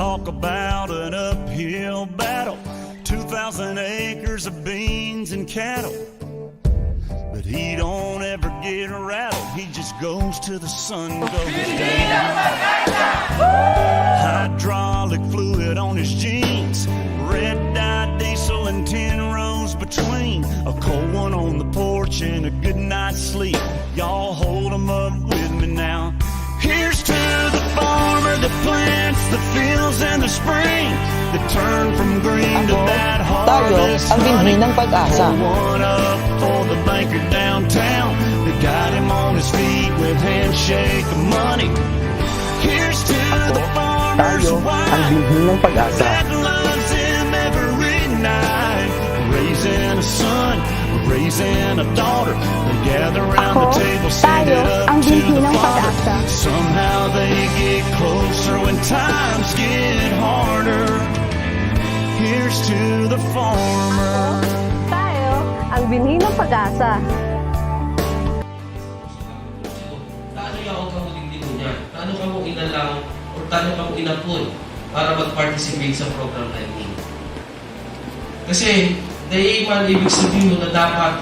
talk about an uphill battle, 2,000 acres of beans and cattle. But he don't ever get rattled, he just goes till the sun goes down. Hydraulic fluid on his jeans, red dye diesel and 10 rows between, a cold one on the porch and a good night's sleep. Y'all hold 'em up with me now. Here's to the farmer that plants the fields in the spring, that turn from green to that harvest. Tayo ang binhi ng pag-asa. One up for the banker downtown that got him on his feet with handshake money. Here's to the farmer's Tayo wife ang binhi ng pag-asa. that loves him every night, raising a son, raising a daughter. They gather around the table, send it up to the Father. Somehow they get closer when times get harder. Here's to the farmer. Tayo ang binhi ng pag-asa. Paano yung kamuting mo niya? Paano ka mo inalang o paano ka mo inapun para mag-participate sa program na ini? Kasi dahil ibig sabihin mo na dapat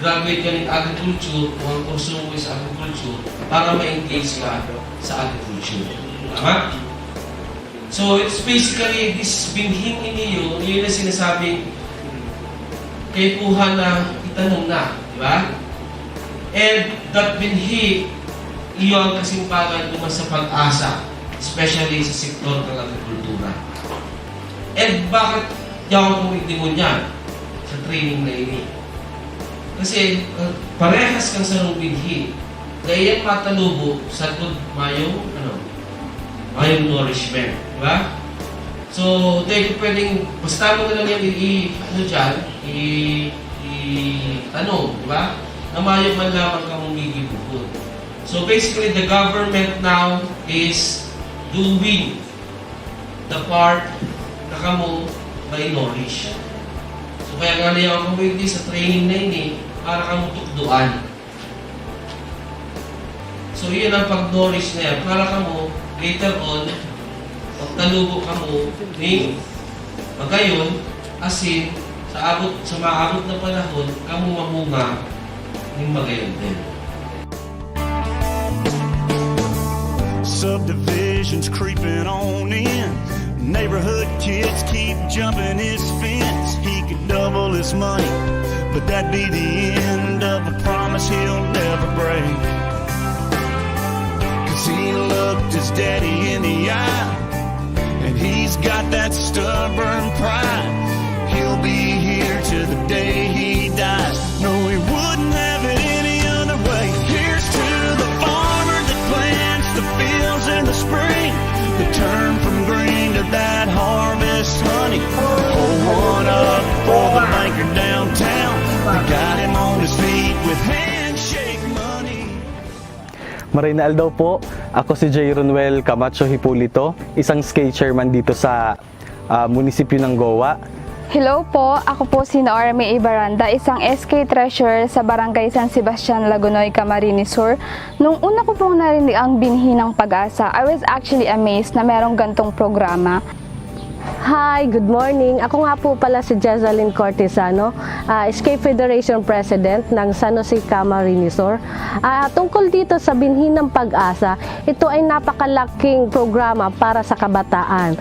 graduate ka ng agriculture o ang kurso mo is agriculture para ma-engage ka sa agriculture. Tama? So, it's basically this binhing iniyo, yun na sinasabing kay Puhan na itanong na. Di ba? And that binhi, iyo ang kasimpangan naman sa pag-asa, especially sa sektor ng agrikultura. And bakit yaw kung hindi mo niyan sa training na ini? Kasi parehas kang sa binhi. Kaya yan matalubo sa good mayong nourishment. Diba? So, tayo pwedeng, basta mo na lang yan i-tanong, diba? Na mayong man lamang kang umigibukod. So, basically, the government now is doing the part na kamo may nourish. So, kaya nga na yung community sa training na ini, para kamo tukduan. So, yun ang pag-nourish na yan. Para kamo, later on, pagtalubo kamo, ni magayon, asin, sa maabot na panahon, kamo mamunga, ng magayon din. Subdivisions creeping on in, neighborhood kids keep jumping his fence. He could double his money, but that'd be the end of a promise he'll never break. 'Cause he looked his daddy in the eye, and he's got that stubborn pride. He'll be here to the day he dies. No, he wouldn't have it any other way. Here's to the farmer that plants the fields in the spring, that turn from green to that harvest honey. Hold one up for the banker downtown that got him on his feet with handshake money. Marinal daw po, ako si J. Ronwel Camacho Hipolito, isang SK chairman dito sa munisipyo ng Goa. Hello po, ako po si Nora May Ibaranda, isang SK Treasurer sa Barangay San Sebastian, Lagunoy, Camarines Sur. Nung una ko pong narinig ang binhi ng pag-asa, I was actually amazed na merong gantong programa. Hi, good morning. Ako nga po pala si Jezaline Cortesano, SK Federation President ng San Jose, Camarines Sur. Tungkol dito sa binhi ng pag-asa, ito ay napakalaking programa para sa kabataan.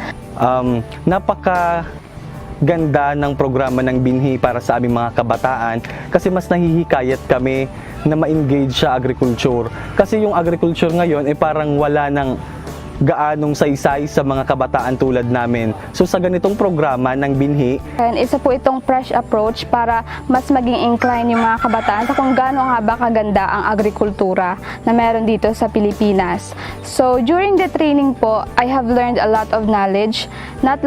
Napakaganda ng programa ng binhi para sa aming mga kabataan kasi mas nahihikayat kami na ma-engage sa agriculture. Kasi yung agriculture ngayon ay parang wala ng gaanong saysay sa mga kabataan tulad namin. So sa ganitong programa ng binhi, And isa po itong fresh approach para mas maging incline yung mga kabataan sa kung gaano nga ba kaganda ang agrikultura na meron dito sa Pilipinas. So during the training po, I have learned a lot of knowledge, not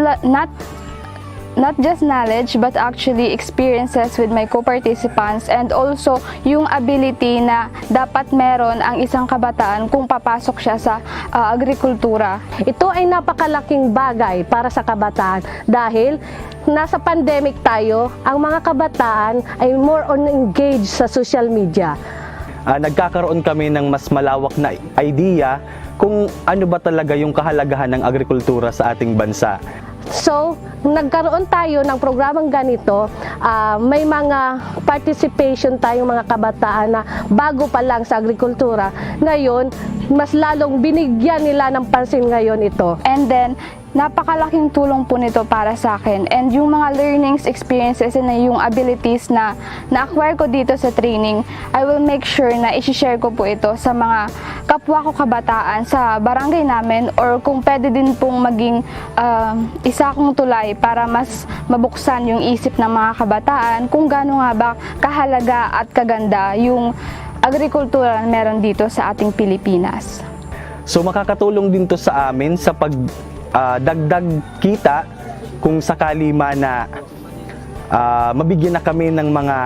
just knowledge but actually experiences with my co-participants, and also yung ability na dapat meron ang isang kabataan kung papasok siya sa agrikultura. Ito ay napakalaking bagay para sa kabataan dahil nasa pandemic tayo, ang mga kabataan ay more on engaged sa social media. nagkakaroon kami ng mas malawak na idea kung ano ba talaga yung kahalagahan ng agrikultura sa ating bansa. So, nagkaroon tayo ng programang ganito, may mga participation tayong mga kabataan na bago pa lang sa agrikultura. Ngayon, mas lalong binigyan nila ng pansin ngayon ito. And then, napakalaking tulong po nito para sa akin. And yung mga learnings, experiences, and yung abilities na na-acquire ko dito sa training, I will make sure na i-share ko po ito sa mga kapwa ko kabataan sa barangay namin, or kung pwede din pong maging isa kong tulay para mas mabuksan yung isip ng mga kabataan kung gaano nga ba kahalaga at kaganda yung agrikultura na meron dito sa ating Pilipinas. So makakatulong din to sa amin sa dagdag kita kung sakali man na mabigyan na kami ng mga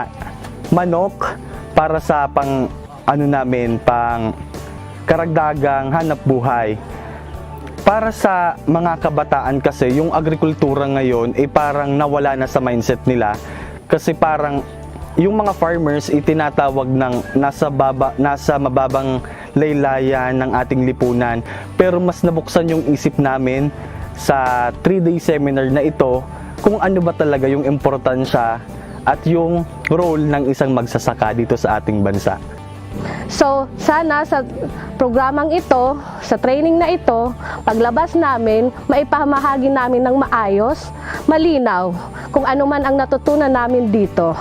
manok para sa pang karagdagang hanap buhay. Para sa mga kabataan kasi, yung agrikultura ngayon ay parang nawala na sa mindset nila, kasi parang yung mga farmers itinatawag ng nasa mababang laylayan ng ating lipunan. Pero mas nabuksan yung isip namin sa 3-day seminar na ito kung ano ba talaga yung importansya at yung role ng isang magsasaka dito sa ating bansa. So, sana sa programang ito, sa training na ito, paglabas namin, maipamahagi namin ng maayos, malinaw, kung ano man ang natutunan namin dito.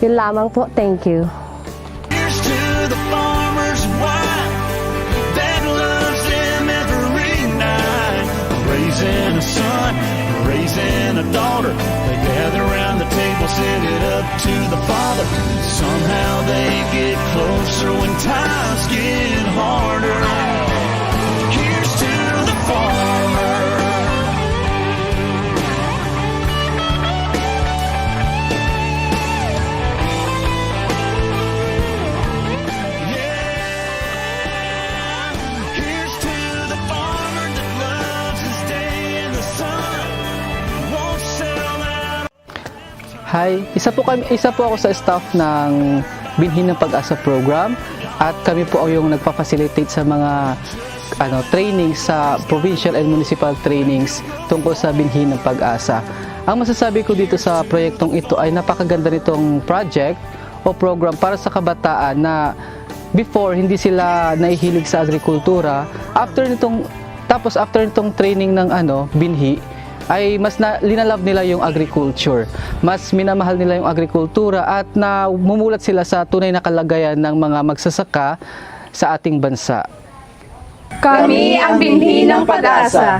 Yun lamang po. Thank you. Here's to the farmer's wife that loves him every night. Raising a son, raising a daughter. They gather around the table, set it up to the Father. Somehow they get closer when times get harder. Here's to the farmer. Here's to the farmer that loves his day in the sun. Won't sell out. Hi, isa po ako sa staff ng Binhi ng Pag-asa program, at kami po yung nagpa-facilitate sa mga trainings sa provincial and municipal trainings tungkol sa Binhi ng Pag-asa. Ang masasabi ko dito sa proyektong ito ay napakaganda nitong project o program para sa kabataan na before hindi sila nahihilig sa agrikultura. After nitong training ng binhi, ay mas linalove nila yung agriculture. Mas minamahal nila yung agrikultura at namumulat sila sa tunay na kalagayan ng mga magsasaka sa ating bansa. Kami ang Binhi ng Pag-asa.